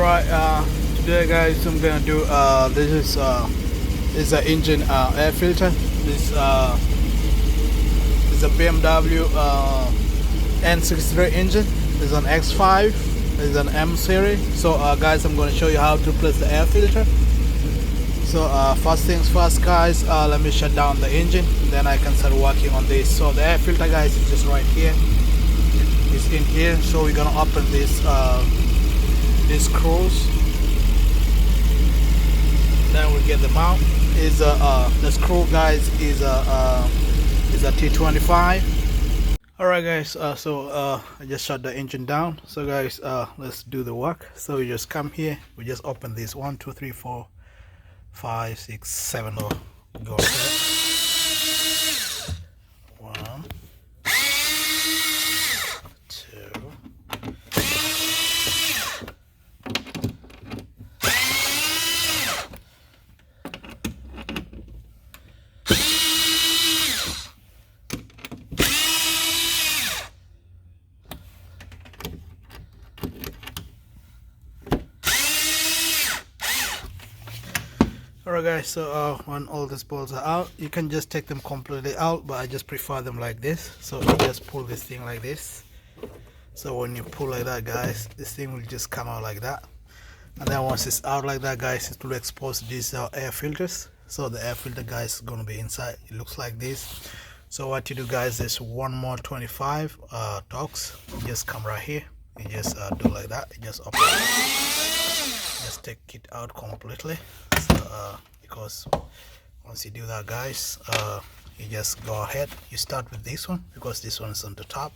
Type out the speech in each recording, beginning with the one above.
Alright, today guys I'm gonna do this is a engine air filter. This is a BMW N63 engine. This is an X5. This is an M series. So guys, I'm gonna show you how to place the air filter. So first things first guys, let me shut down the engine, then I can start working on this. So the air filter guys is just right here. It's in here. So we're gonna open this these screws, then we get them out. Is the screw guys is a T25. Alright guys, so I just shut the engine down. So guys, let's do the work. So we just come here, we just open this 1 2 3 4 5 6 7 door. Go ahead. 1 2. Alright guys, so when all these bolts are out, you can just take them completely out, but I just prefer them like this. So you just pull this thing like this. So when you pull like that guys, this thing will just come out like that. And then once it's out like that guys, it will expose these air filters. So the air filter guys is going to be inside. It looks like this. So what you do guys is one more 25 torques. You just come right here. You just do like that. You just open it. Just take it out completely. So because once you do that guys, you just go ahead, you start with this one because this one is on the top.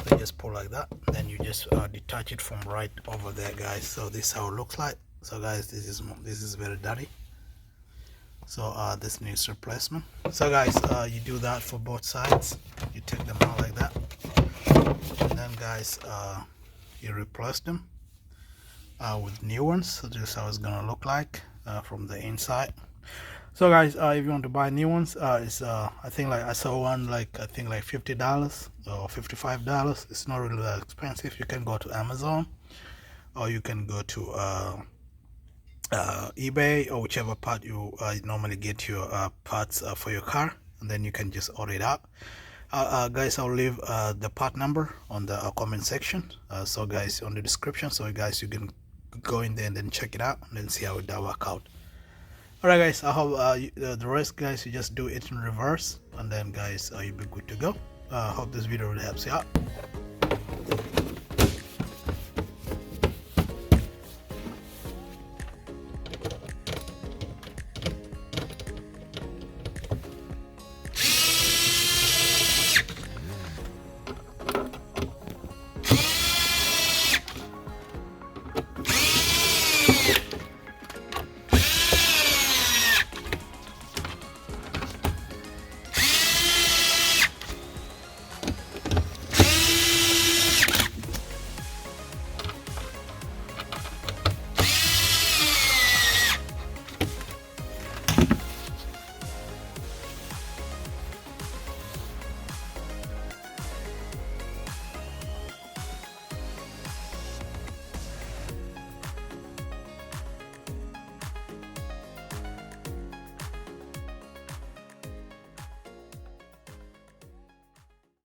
So you just pull like that, then you just detach it from right over there guys. So this is how it looks like. So guys, this is very dirty, so this needs replacement. So guys, you do that for both sides. You take them out like that, and then guys, you replace them with new ones. So this is how it's gonna look like from the inside. So guys, if you want to buy new ones, it's I think like I saw one like I think like $50 or $55. It's not really that expensive. You can go to Amazon, or you can go to eBay, or whichever part you normally get your parts for your car, and then you can just order it out. Guys, I'll leave the part number on the comment section, so guys, on the description, so guys you can go in there and then check it out and then see how it work out. Alright guys, I hope the rest guys, you just do it in reverse, and then guys, you'll be good to go. I hope this video really helps you out.